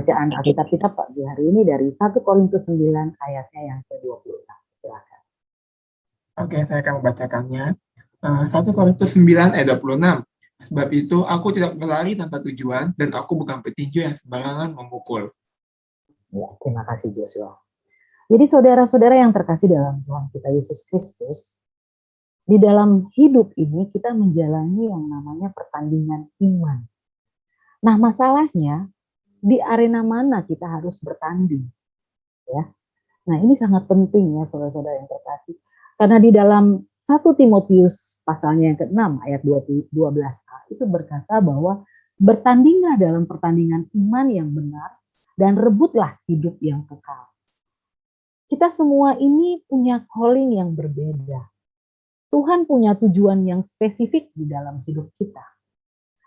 Bacaan Alkitab kita pagi hari ini dari 1 Korintus 9 ayatnya yang ke-26. Silakan. Oke, saya akan membacakannya. 1 Korintus 9 ayat 26. Sebab itu aku tidak berlari tanpa tujuan dan aku bukan petinju yang sembarangan memukul. Ya, terima kasih Joshua. Jadi saudara-saudara yang terkasih dalam Tuhan kita Yesus Kristus, di dalam hidup ini kita menjalani yang namanya pertandingan iman. Nah, masalahnya di arena mana kita harus bertanding, ya. Nah, ini sangat penting ya saudara-saudara yang terkasih. Karena di dalam 1 Timotius pasalnya yang ke-6 ayat 12a itu berkata bahwa bertandinglah dalam pertandingan iman yang benar dan rebutlah hidup yang kekal. Kita semua ini punya calling yang berbeda. Tuhan punya tujuan yang spesifik di dalam hidup kita.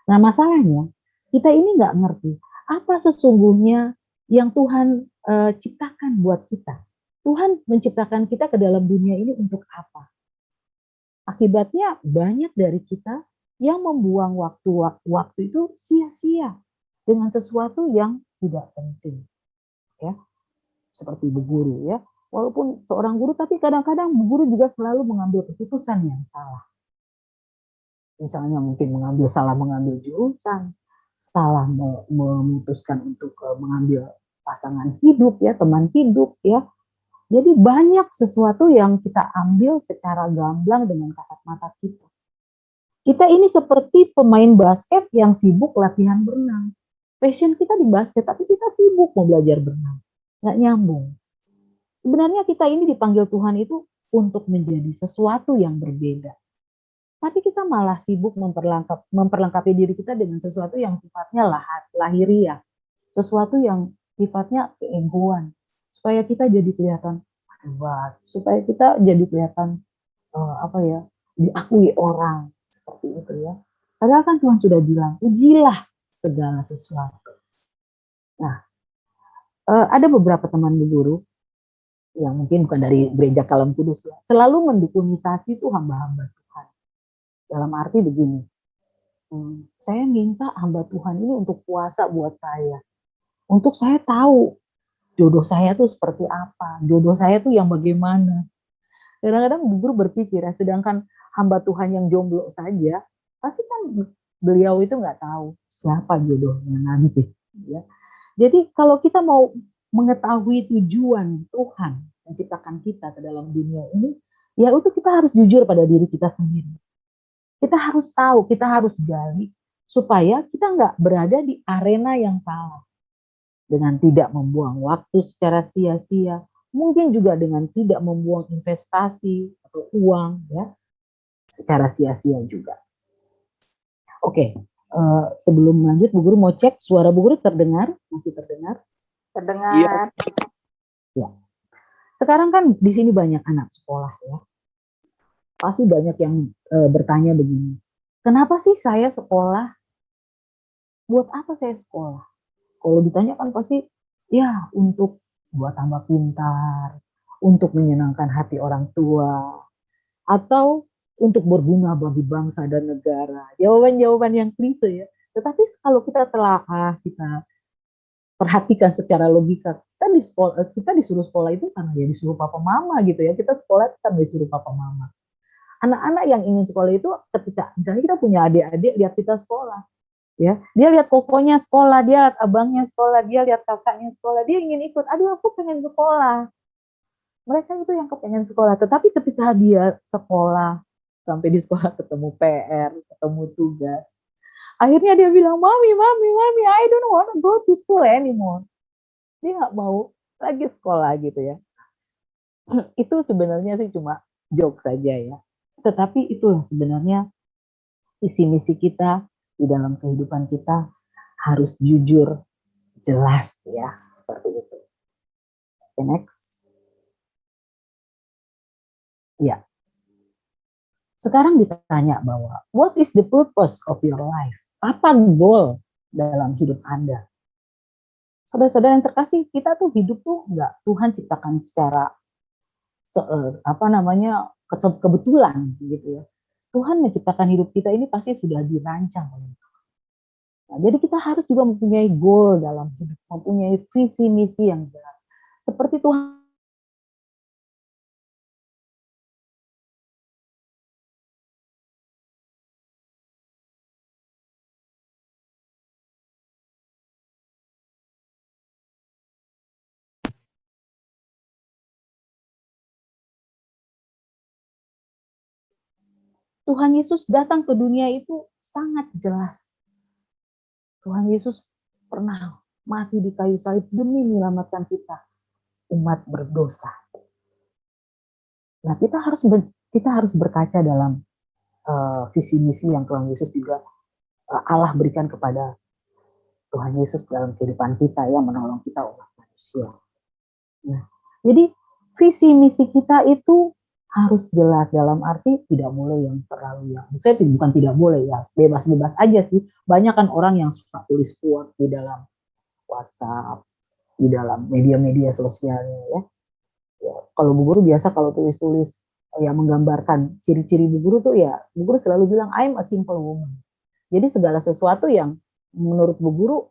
Nah, masalahnya kita ini nggak ngerti apa sesungguhnya yang Tuhan ciptakan buat kita. Tuhan menciptakan kita ke dalam dunia ini untuk apa? Akibatnya banyak dari kita yang membuang waktu itu sia-sia dengan sesuatu yang tidak penting. Ya, seperti berguru ya. Walaupun seorang guru, tapi kadang-kadang guru juga selalu mengambil keputusan yang salah. Misalnya mungkin salah mengambil jurusan, salah memutuskan untuk mengambil pasangan hidup ya, teman hidup ya. Jadi banyak sesuatu yang kita ambil secara gamblang dengan kasat mata kita. Kita ini seperti pemain basket yang sibuk latihan berenang. Passion kita di basket, tapi kita sibuk mau belajar berenang. Nggak nyambung. Sebenarnya kita ini dipanggil Tuhan itu untuk menjadi sesuatu yang berbeda. Tapi kita malah sibuk memperlengkapi diri kita dengan sesuatu yang sifatnya lahiriah. Sesuatu yang sifatnya keegoan. Supaya kita jadi kelihatan hebat. Supaya kita jadi kelihatan diakui orang. Seperti itu ya. Padahal kan Tuhan sudah bilang, ujilah segala sesuatu. Nah, ada beberapa teman guru yang mungkin bukan dari gereja Kalam Kudus ya, selalu mendukunisasi tuh hamba-hamba Tuhan. Dalam arti begini, saya minta hamba Tuhan ini untuk puasa buat saya. Untuk saya tahu jodoh saya tuh seperti apa, jodoh saya tuh yang bagaimana. Kadang-kadang guru berpikir ya, sedangkan hamba Tuhan yang jomblo saja, pasti kan beliau itu nggak tahu siapa jodohnya nanti. Ya. Jadi kalau kita mau mengetahui tujuan Tuhan menciptakan kita ke dalam dunia ini, ya itu kita harus jujur pada diri kita sendiri. Kita harus tahu, kita harus gali, supaya kita nggak berada di arena yang salah. Dengan tidak membuang waktu secara sia-sia, mungkin juga dengan tidak membuang investasi atau uang ya secara sia-sia juga. Oke, sebelum lanjut Bu Guru mau cek suara Bu Guru terdengar? Masih terdengar? Terdengar. Iya. Ya. Sekarang kan di sini banyak anak sekolah ya. Pasti banyak yang bertanya begini. Kenapa sih saya sekolah? Buat apa saya sekolah? Kalau ditanya kan pasti ya untuk buat tambah pintar, untuk menyenangkan hati orang tua, atau untuk berguna bagi bangsa dan negara. Jawaban-jawaban yang klise ya. Tetapi kalau kita kita perhatikan secara logika, kita disuruh sekolah itu karena ya disuruh papa mama gitu ya. Kita sekolah kan disuruh papa mama. Anak-anak yang ingin sekolah itu ketika misalnya kita punya adik-adik lihat kita sekolah, ya dia lihat kokonya sekolah, dia lihat abangnya sekolah, dia lihat kakaknya sekolah, dia ingin ikut. Aduh aku pengen sekolah. Mereka itu yang kepengen sekolah. Tetapi ketika dia sekolah sampai di sekolah ketemu PR, ketemu tugas, akhirnya dia bilang, mami, I don't want to go to school anymore. Dia nggak mau lagi sekolah gitu ya. Itu sebenarnya sih cuma joke saja ya. Tetapi itulah sebenarnya visi misi kita di dalam kehidupan kita harus jujur, jelas ya. Seperti itu. Okay, next. Ya. Sekarang ditanya bahwa, what is the purpose of your life? Apa goal dalam hidup Anda? Saudara-saudara yang terkasih, kita tuh hidup tuh enggak Tuhan ciptakan secara kebetulan gitu ya. Tuhan menciptakan hidup kita ini pasti sudah dirancang oleh Tuhan. Nah, jadi kita harus juga mempunyai goal dalam hidup, mempunyai visi misi yang jelas. Seperti Tuhan Yesus datang ke dunia itu sangat jelas. Tuhan Yesus pernah mati di kayu salib demi menyelamatkan kita, umat berdosa. Nah, kita harus berkaca dalam visi misi yang Tuhan Yesus juga Allah berikan kepada Tuhan Yesus dalam kehidupan kita, yang menolong kita umat manusia. Nah, jadi visi misi kita itu harus jelas, dalam arti tidak boleh yang terlalu yang, saya bukan tidak boleh ya, bebas-bebas aja sih. Banyak kan orang yang suka tulis quote di dalam WhatsApp, di dalam media-media sosialnya ya. Ya, kalau Bu Guru biasa kalau tulis-tulis ya menggambarkan ciri-ciri Bu Guru tuh ya, Bu Guru selalu bilang I'm a simple woman. Jadi segala sesuatu yang menurut Bu Guru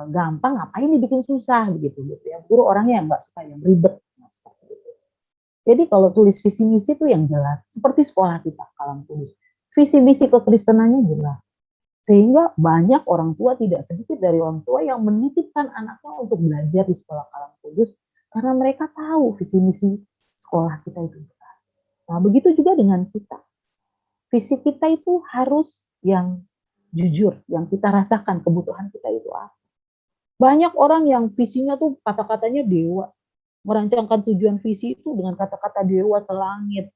gampang, ngapain dibikin susah begitu gitu ya. Bu Guru orangnya yang nggak suka yang ribet. Jadi kalau tulis visi misi itu yang jelas, seperti sekolah kita kalam tulis. Visi misi kekristenannya jelas. Sehingga banyak orang tua, tidak sedikit dari orang tua yang menitipkan anaknya untuk belajar di sekolah kalam kudus karena mereka tahu visi misi sekolah kita itu jelas. Nah, begitu juga dengan kita. Visi kita itu harus yang jujur, yang kita rasakan kebutuhan kita itu apa. Banyak orang yang visinya tuh kata-katanya dewa, merancangkan tujuan visi itu dengan kata-kata dewa selangit,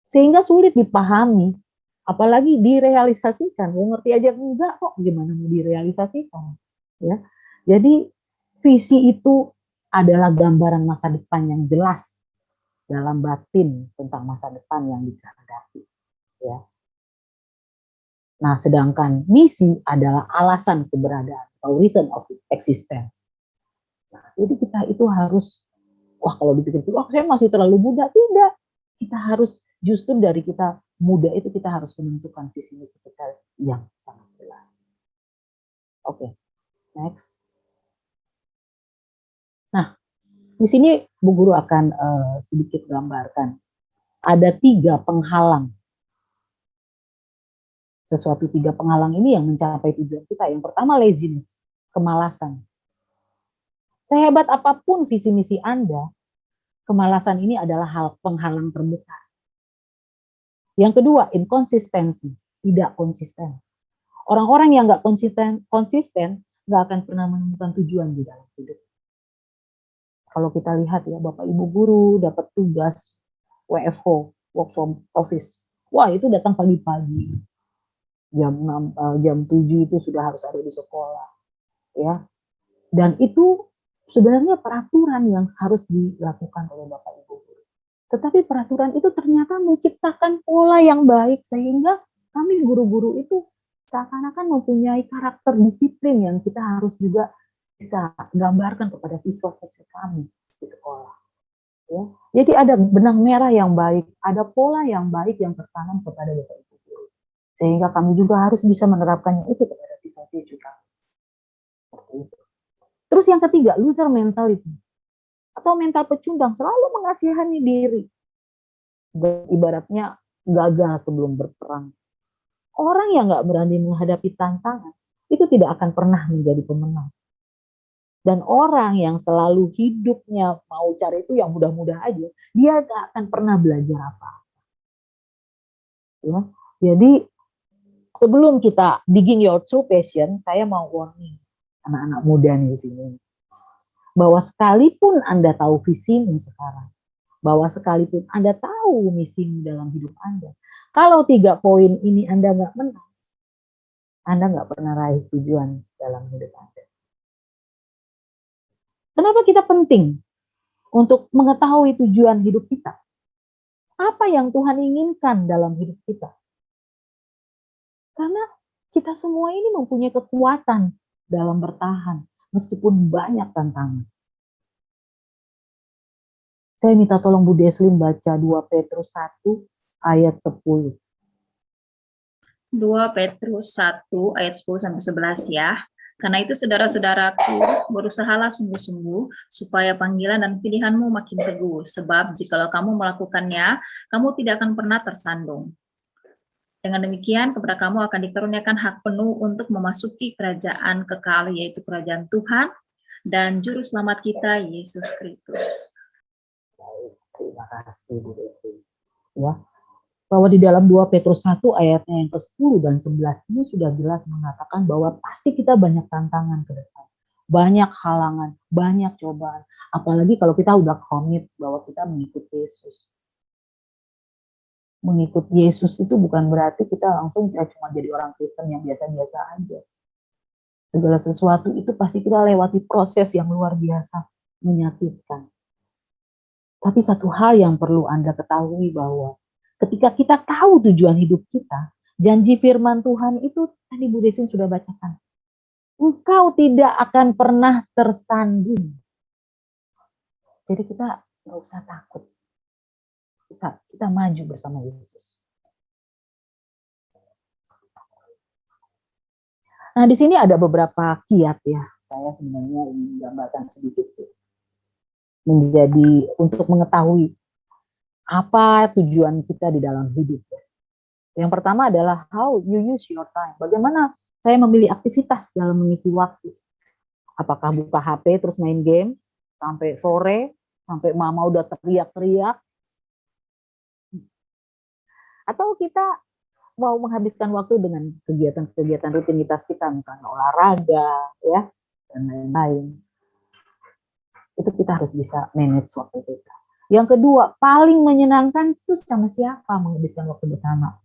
sehingga sulit dipahami, apalagi direalisasikan. Gue ngerti aja enggak kok, gimana mau direalisasikan ya. Jadi visi itu adalah gambaran masa depan yang jelas dalam batin tentang masa depan yang dikehendaki ya. Nah, sedangkan misi adalah alasan keberadaan atau reason of existence. Nah, jadi kita itu harus, wah kalau dipikir-pikir, wah saya masih terlalu muda. Tidak, kita harus justru dari kita muda itu kita harus menentukan visi misi kita yang sangat jelas. Oke, next. Nah, di sini Bu Guru akan sedikit gambarkan. Ada 3 penghalang. Sesuatu 3 penghalang ini yang mencapai tujuan kita. Yang pertama laziness, kemalasan. Sehebat apapun visi misi Anda, kemalasan ini adalah hal penghalang terbesar. Yang kedua, inkonsistensi, tidak konsisten. Orang-orang yang nggak konsisten nggak akan pernah menemukan tujuan di dalam hidup. Kalau kita lihat ya, Bapak Ibu guru dapat tugas WFO, work from office. Wah, itu datang pagi-pagi. Jam 6, jam 7 itu sudah harus ada di sekolah. Ya. Dan itu sebenarnya peraturan yang harus dilakukan oleh Bapak Ibu guru. Tetapi peraturan itu ternyata menciptakan pola yang baik sehingga kami guru-guru itu seakan-akan mempunyai karakter disiplin yang kita harus juga bisa gambarkan kepada siswa-siswa kami di sekolah. Ya. Jadi ada benang merah yang baik, ada pola yang baik yang tertanam kepada Bapak Ibu guru. Sehingga kami juga harus bisa menerapkannya itu kepada siswa-siswi kami. Seperti itu. Terus yang ketiga, loser mentality atau mental pecundang, selalu mengasihani diri. Ibaratnya gagal sebelum berperang. Orang yang nggak berani menghadapi tantangan itu tidak akan pernah menjadi pemenang. Dan orang yang selalu hidupnya mau cari itu yang mudah-mudah aja, dia nggak akan pernah belajar apa. Ya, jadi sebelum kita digging your true passion, saya mau warning anak-anak muda nih di sini, bahwa sekalipun Anda tahu visimu sekarang, bahwa sekalipun Anda tahu misimu dalam hidup Anda, kalau 3 poin ini Anda nggak menang, Anda nggak pernah raih tujuan dalam hidup Anda. Kenapa kita penting untuk mengetahui tujuan hidup kita? Apa yang Tuhan inginkan dalam hidup kita? Karena kita semua ini mempunyai kekuatan dalam bertahan, meskipun banyak tantangan. Saya minta tolong Bu Deslin baca 2 Petrus 1 ayat 10. 2 Petrus 1 ayat 10-11 ya. Karena itu saudara-saudaraku, berusahalah sungguh-sungguh supaya panggilan dan pilihanmu makin teguh. Sebab jikalau kamu melakukannya, kamu tidak akan pernah tersandung. Dengan demikian, kepada kamu akan dikaruniakan hak penuh untuk memasuki kerajaan kekal, yaitu kerajaan Tuhan dan Juru Selamat kita, Yesus Kristus. Baik, terima kasih Bu Devi. Ya, bahwa di dalam 2 Petrus 1 ayatnya yang ke-10 dan 11 ini sudah jelas mengatakan bahwa pasti kita banyak tantangan ke depan. Banyak halangan, banyak cobaan. Apalagi kalau kita udah komit bahwa kita mengikut Yesus. Mengikut Yesus itu bukan berarti kita langsung cuma jadi orang Kristen yang biasa-biasa aja. Segala sesuatu itu pasti kita lewati proses yang luar biasa, menyakitkan. Tapi satu hal yang perlu Anda ketahui bahwa ketika kita tahu tujuan hidup kita, janji firman Tuhan itu tadi Bu Desi sudah bacakan. Engkau tidak akan pernah tersandung. Jadi kita nggak usah takut. Kita maju bersama Yesus. Nah, di sini ada beberapa kiat ya. Saya sebenarnya ingin gambarkan sedikit sih. Untuk mengetahui apa tujuan kita di dalam hidup. Yang pertama adalah how you use your time. Bagaimana saya memilih aktivitas dalam mengisi waktu. Apakah buka HP terus main game sampai sore, sampai mama udah teriak-teriak. Atau kita mau menghabiskan waktu dengan kegiatan-kegiatan rutinitas kita, misalnya olahraga, ya, dan lain-lain. Itu kita harus bisa manage waktu kita. Yang kedua, paling menyenangkan itu sama siapa menghabiskan waktu bersama.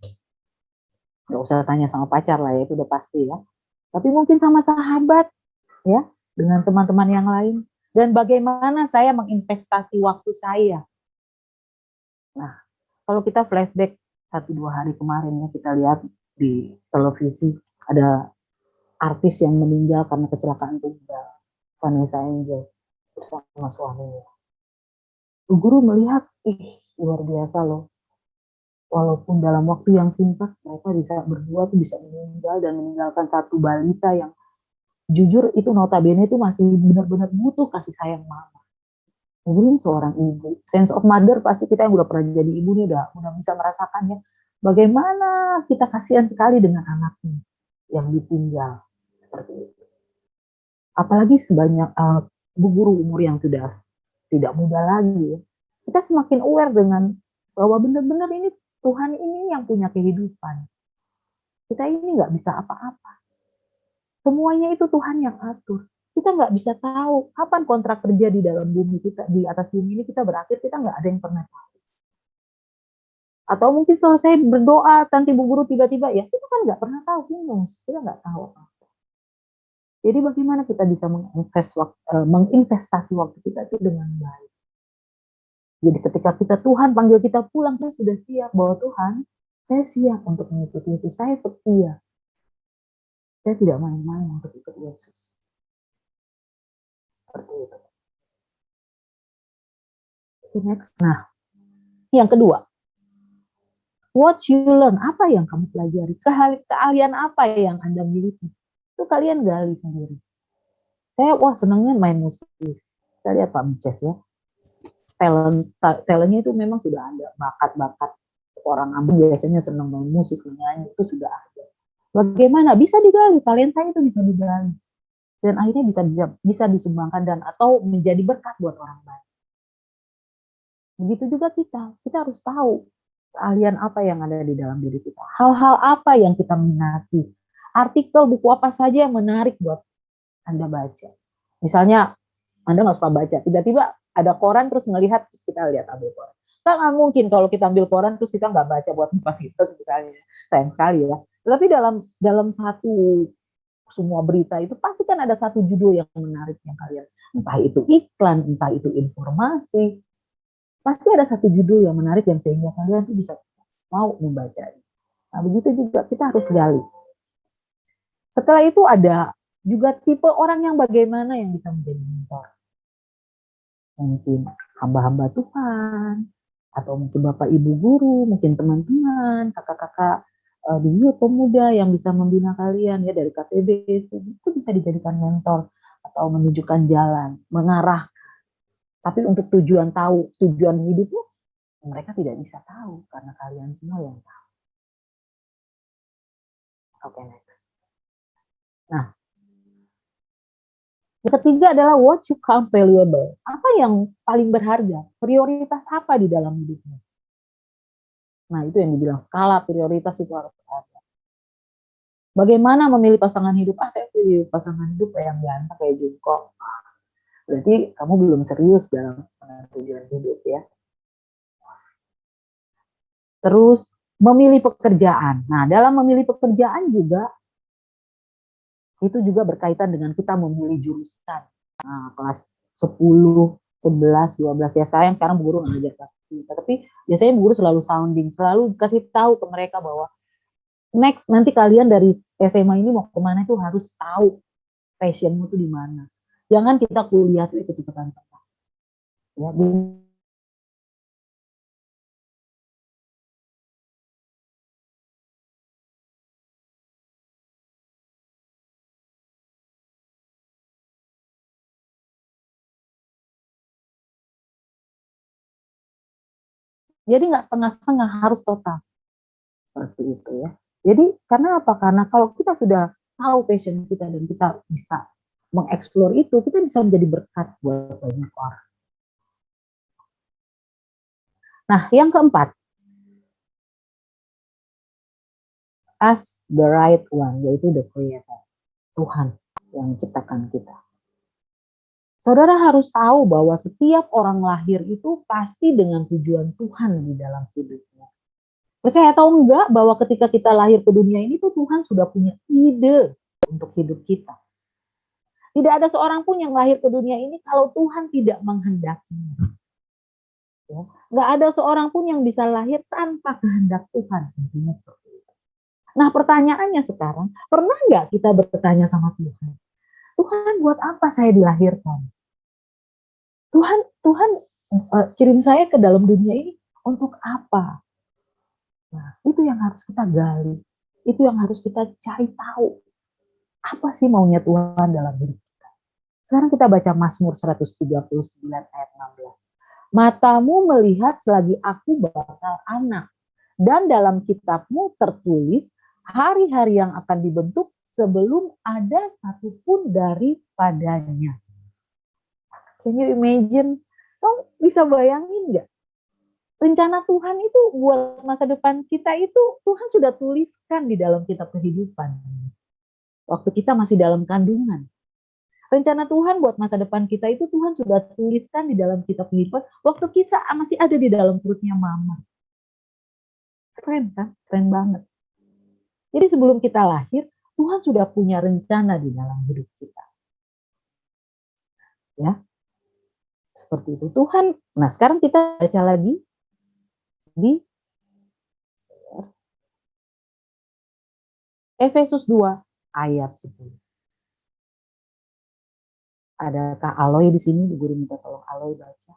Nggak usah tanya sama pacar lah ya, itu udah pasti ya. Tapi mungkin sama sahabat, ya, dengan teman-teman yang lain. Dan bagaimana saya menginvestasi waktu saya. Nah, kalau kita flashback 1-2 hari kemarin ya, kita lihat di televisi ada artis yang meninggal karena kecelakaan tunggal, Vanessa Angel bersama suaminya. Guru melihat, luar biasa loh. Walaupun dalam waktu yang singkat mereka bisa berdua tuh bisa meninggal dan meninggalkan satu balita yang jujur itu notabene itu masih benar-benar butuh kasih sayang mama. Guru seorang ibu, sense of mother pasti kita yang udah pernah jadi ibu nih udah bisa merasakannya. Bagaimana kita kasihan sekali dengan anaknya yang ditinggal seperti itu. Apalagi sebanyak bu guru umur yang sudah tidak muda lagi, kita semakin aware dengan bahwa benar-benar ini Tuhan ini yang punya kehidupan. Kita ini nggak bisa apa-apa. Semuanya itu Tuhan yang atur. Kita nggak bisa tahu kapan kontrak kerja di dalam bumi kita, di atas bumi ini kita berakhir, kita nggak ada yang pernah tahu. Atau mungkin selesai berdoa, nanti bu guru tiba-tiba, ya kita kan nggak pernah tahu, kita nggak tahu apa. Jadi bagaimana kita bisa menginvestasi waktu kita itu dengan baik. Jadi ketika Tuhan panggil kita pulang, kita sudah siap bahwa Tuhan, saya siap untuk mengikuti Yesus, saya setia. Saya tidak main-main untuk ikut Yesus. Seperti itu. Next. Nah, yang kedua, what you learn, apa yang kamu pelajari, keahlian apa yang Anda miliki, itu kalian gali sendiri. Saya senangnya main musik. Saya lihat Pak Mices ya, talentnya itu memang sudah ada, bakat-bakat orang Ambon biasanya senang main musik, menyanyi itu sudah ada. Bagaimana bisa digali, talenta itu bisa digali dan akhirnya bisa disumbangkan dan atau menjadi berkat buat orang lain. Begitu juga kita harus tahu keahlian apa yang ada di dalam diri kita, hal-hal apa yang kita minati, artikel buku apa saja yang menarik buat Anda baca. Misalnya Anda nggak suka baca, tiba-tiba ada koran terus ngelihat, terus kita lihat ambil koran. Kan nggak mungkin kalau kita ambil koran terus kita nggak baca buat fasilitas misalnya, sayang sekali ya. Tetapi dalam satu semua berita itu pasti kan ada satu judul yang menarik yang kalian, entah itu iklan, entah itu informasi, pasti ada satu judul yang menarik yang sehingga kalian tuh bisa mau membaca. Nah begitu juga kita harus gali. Setelah itu ada juga tipe orang yang bagaimana yang bisa menjadi mentor. Mungkin hamba-hamba Tuhan, atau mungkin bapak ibu guru, mungkin teman-teman, kakak-kakak di youth pemuda yang bisa membina kalian ya dari KTB, itu bisa dijadikan mentor atau menunjukkan jalan, mengarah. Tapi untuk tujuan tahu, tujuan hidupnya mereka tidak bisa tahu karena kalian semua yang tahu. Oke, next. Nah, yang ketiga adalah what you count valuable. Apa yang paling berharga? Prioritas apa di dalam hidupmu? Nah, itu yang dibilang skala prioritas itu harus ada. Bagaimana memilih pasangan hidup? Saya pilih pasangan hidup yang ganteng kayak Jungkook. Berarti kamu belum serius dalam tujuan hidup ya. Terus memilih pekerjaan. Nah, dalam memilih pekerjaan juga itu juga berkaitan dengan kita memilih jurusan. Nah, kelas 10, 11, 12 ya, sayang sekarang Bu Guru ngajar kelas 10. Tapi biasanya Bu Guru selalu sounding, selalu kasih tahu ke mereka bahwa next nanti kalian dari SMA ini mau kemana itu harus tahu passionmu itu di mana. Jangan kita kuliah itu ikut-ikutan. Ya, jadi nggak setengah-setengah, harus total. Seperti itu ya. Jadi karena apa? Karena kalau kita sudah tahu passion kita dan kita bisa mengeksplor itu, kita bisa menjadi berkat buat banyak orang. Nah, yang keempat, ask the right one, yaitu the creator, Tuhan yang menciptakan kita. Saudara harus tahu bahwa setiap orang lahir itu pasti dengan tujuan Tuhan di dalam hidupnya. Percaya atau enggak bahwa ketika kita lahir ke dunia ini tuh Tuhan sudah punya ide untuk hidup kita. Tidak ada seorang pun yang lahir ke dunia ini kalau Tuhan tidak menghendakinya. Ya. Nggak ada seorang pun yang bisa lahir tanpa kehendak Tuhan. Intinya seperti itu. Nah pertanyaannya sekarang, pernah nggak kita bertanya sama Tuhan? Tuhan buat apa saya dilahirkan? Tuhan kirim saya ke dalam dunia ini untuk apa? Nah, itu yang harus kita gali. Itu yang harus kita cari tahu. Apa sih maunya Tuhan dalam hidup kita? Sekarang kita baca Mazmur 139 ayat 16. Matamu melihat selagi aku bakal anak. Dan dalam kitabmu tertulis hari-hari yang akan dibentuk sebelum ada satupun daripadanya. Can you imagine? Kamu bisa bayangin nggak? Rencana Tuhan itu buat masa depan kita itu Tuhan sudah tuliskan di dalam kitab kehidupan. Waktu kita masih dalam kandungan. Rencana Tuhan buat masa depan kita itu Tuhan sudah tuliskan di dalam kitab kehidupan waktu kita masih ada di dalam perutnya mama. Keren kan? Keren banget. Jadi sebelum kita lahir, Tuhan sudah punya rencana di dalam hidup kita. Ya. Seperti itu. Tuhan, nah sekarang kita baca lagi di Efesus 2 ayat 10. Adakah Aloy di sini? Bu Guru minta tolong Aloy baca.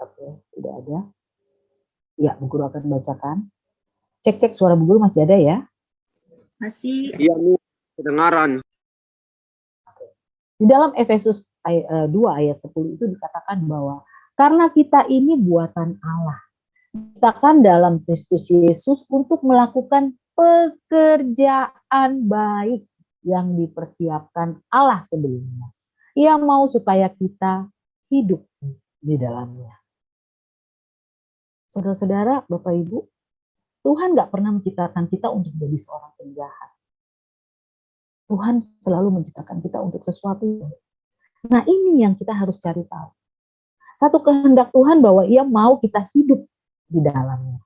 Oke, tidak ada. Ya, Bu Guru akan bacakan. Cek suara Bu Guru masih ada ya? Masih. Iya, kedengaran. Di dalam Efesus 2 ayat 10 itu dikatakan bahwa karena kita ini buatan Allah, diciptakan dalam Kristus Yesus untuk melakukan pekerjaan baik yang dipersiapkan Allah sebelumnya. Ia mau supaya kita hidup di dalamnya. Saudara-saudara, Bapak Ibu, Tuhan gak pernah menciptakan kita untuk menjadi seorang penjahat. Tuhan selalu menciptakan kita untuk sesuatu. Nah ini yang kita harus cari tahu. Satu kehendak Tuhan bahwa ia mau kita hidup di dalamnya.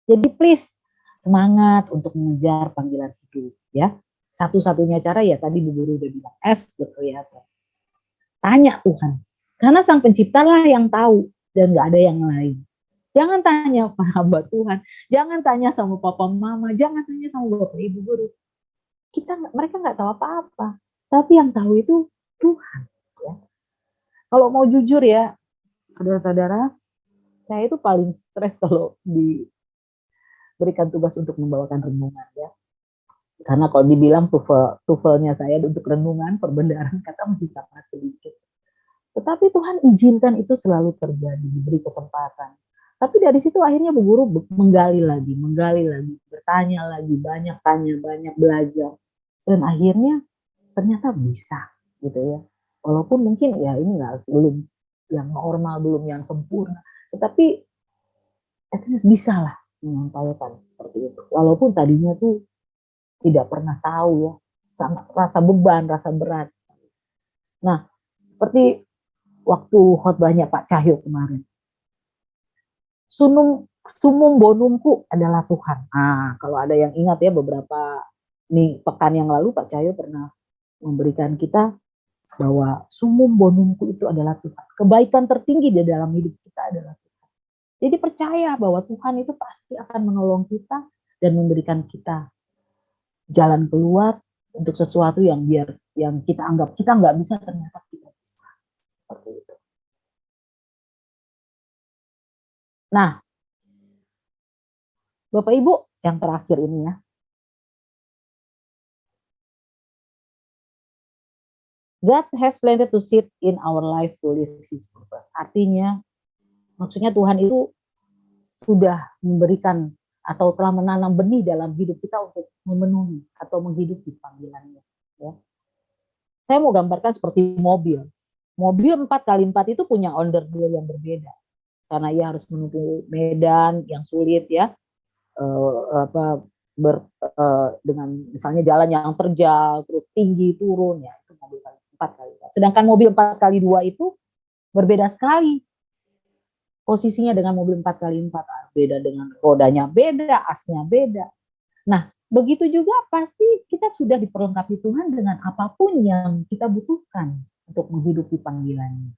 Jadi please, semangat untuk mengejar panggilan hidup. Ya. Satu-satunya cara ya tadi Bu Guru udah bilang, ask the creator. Tanya Tuhan. Karena Sang Pencipta lah yang tahu dan gak ada yang lain. Jangan tanya Pak hamba Tuhan, jangan tanya sama papa mama, jangan tanya sama bapak ibu guru. Mereka nggak tahu apa-apa, tapi yang tahu itu Tuhan. Ya. Kalau mau jujur ya, saudara-saudara, saya itu paling stres kalau diberikan tugas untuk membawakan renungan ya. Karena kalau dibilang tuvelnya saya untuk renungan, perbendaharaan kata masih sangat sedikit. Tetapi Tuhan izinkan itu selalu terjadi, diberi kesempatan. Tapi dari situ akhirnya Bu Guru menggali lagi, bertanya lagi, banyak tanya, banyak belajar. Dan akhirnya ternyata bisa gitu ya. Walaupun mungkin ya ini belum yang normal, belum yang sempurna. Tetapi at least bisa lah menyampaikan seperti itu. Walaupun tadinya tuh tidak pernah tahu ya, sangat rasa beban, rasa berat. Nah, seperti waktu khotbahnya Pak Cahyo kemarin. Sumum bonumku adalah Tuhan. Nah, kalau ada yang ingat ya beberapa pekan yang lalu Pak Cahyo pernah memberikan kita bahwa sumum bonumku itu adalah Tuhan. Kebaikan tertinggi di dalam hidup kita adalah Tuhan. Jadi percaya bahwa Tuhan itu pasti akan menolong kita dan memberikan kita jalan keluar untuk sesuatu yang kita anggap kita nggak bisa, ternyata kita bisa. Seperti itu. Nah, Bapak Ibu, yang terakhir ini ya. God has planted to sit in our life to live His purpose. Artinya, maksudnya Tuhan itu sudah memberikan atau telah menanam benih dalam hidup kita untuk memenuhi atau menghidupi panggilannya. Ya. Saya mau gambarkan seperti mobil. Mobil 4x4 itu punya onderdil yang berbeda. Karena ia harus menempuh medan yang sulit ya. Dengan misalnya jalan yang terjal, terus tinggi turun ya, itu mobil 4x4. Sedangkan mobil 4x2 itu berbeda sekali posisinya dengan mobil 4x4, beda dengan rodanya beda, asnya beda. Nah, begitu juga pasti kita sudah diperlengkapi Tuhan dengan apapun yang kita butuhkan untuk menghidupi panggilannya.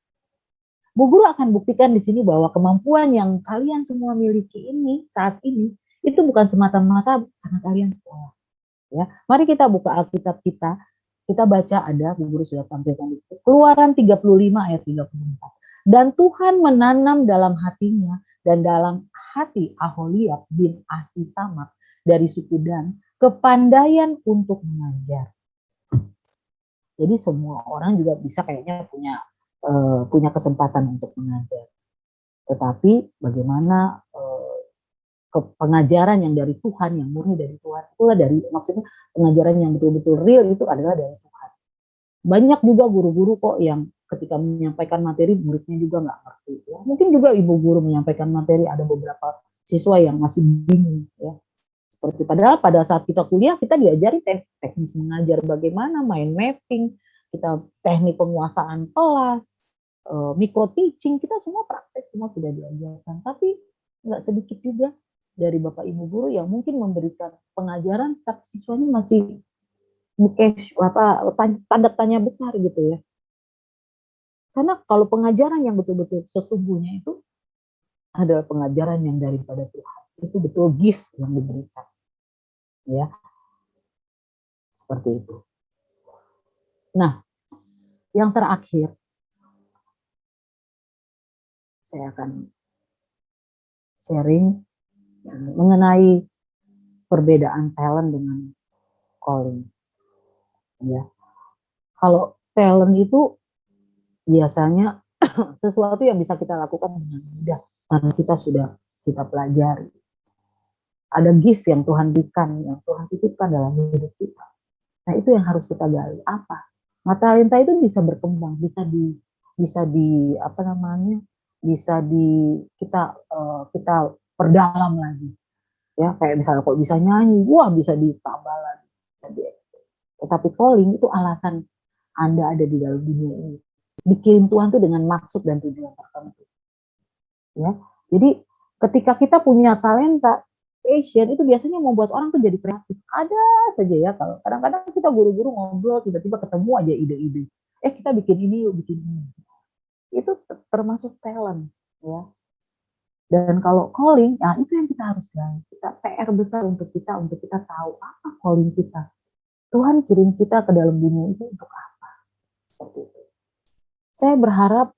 Bu Guru akan buktikan di sini bahwa kemampuan yang kalian semua miliki ini saat ini itu bukan semata-mata karena kalian sekolah. Ya, mari kita buka Alkitab kita baca ada, Bu Guru sudah tampilkan di situ, Keluaran 35 ayat 34. Dan Tuhan menanam dalam hatinya dan dalam hati Aholiab bin Ahisamak dari suku Dan kepandaian untuk mengajar. Jadi semua orang juga bisa kayaknya punya kesempatan untuk mengajar. Tetapi bagaimana pengajaran yang dari Tuhan, yang murni dari Tuhan, itulah maksudnya pengajaran yang betul-betul real itu adalah dari Tuhan. Banyak juga guru-guru kok yang ketika menyampaikan materi muridnya juga nggak ngerti. Ya. Mungkin juga ibu guru menyampaikan materi ada beberapa siswa yang masih bingung ya. Seperti padahal pada saat kita kuliah kita diajari teknis mengajar, bagaimana main mapping, kita teknik penguasaan kelas, micro teaching, kita semua praktek, semua sudah diajarkan. Tapi nggak sedikit juga dari Bapak Ibu guru yang mungkin memberikan pengajaran tapi siswanya masih tanda tanya besar gitu ya. Karena kalau pengajaran yang betul-betul sesungguhnya itu adalah pengajaran yang daripada Tuhan. Itu betul gift yang diberikan. Ya. Seperti itu. Nah, yang terakhir saya akan sharing mengenai perbedaan talent dengan calling. Ya. Kalau talent itu biasanya sesuatu yang bisa kita lakukan dengan mudah karena kita pelajari. Ada gift yang Tuhan berikan, yang Tuhan titipkan dalam hidup kita. Nah, itu yang harus kita gali. Apa? Nah, talenta itu bisa berkembang, bisa kita perdalam lagi. Ya, kayak misalnya kok bisa nyanyi, wah bisa ditambah lagi. Tetapi calling itu alasan Anda ada di dalam dunia ini. Dikirim Tuhan itu dengan maksud dan tujuan tertentu. Ya. Jadi ketika kita punya talenta, passion itu biasanya membuat orang tuh jadi kreatif. Ada saja ya, kalau kadang-kadang kita guru-guru ngobrol tiba-tiba ketemu aja ide-ide. Kita bikin ini yuk, bikin ini. Itu termasuk talent ya. Dan kalau calling, ya itu yang kita harus gali. Kita PR besar untuk kita tahu apa calling kita. Tuhan kirim kita ke dalam dunia itu untuk apa? Seperti itu. Saya berharap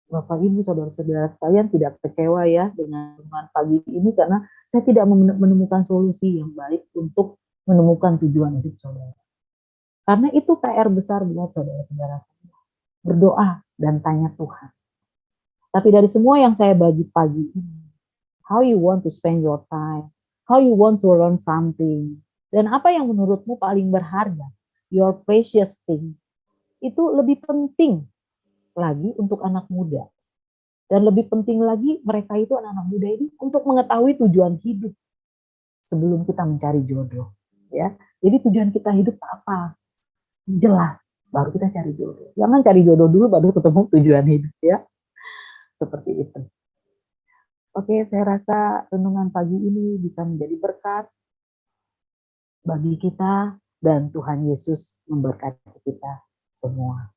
Bapak Ibu, saudara-saudara sekalian tidak kecewa ya dengan pagi ini karena saya tidak menemukan solusi yang baik untuk menemukan tujuan hidup saudara. Karena itu PR besar buat saudara-saudara. Berdoa dan tanya Tuhan. Tapi dari semua yang saya bagi pagi ini, how you want to spend your time, how you want to learn something, dan apa yang menurutmu paling berharga, your precious thing, itu lebih penting lagi untuk anak muda. Dan lebih penting lagi mereka itu anak-anak muda ini untuk mengetahui tujuan hidup sebelum kita mencari jodoh. Ya, jadi tujuan kita hidup apa? Jelas, baru kita cari jodoh. Jangan cari jodoh dulu baru ketemu tujuan hidup ya. Seperti itu. Oke, saya rasa renungan pagi ini bisa menjadi berkat bagi kita dan Tuhan Yesus memberkati kita semua.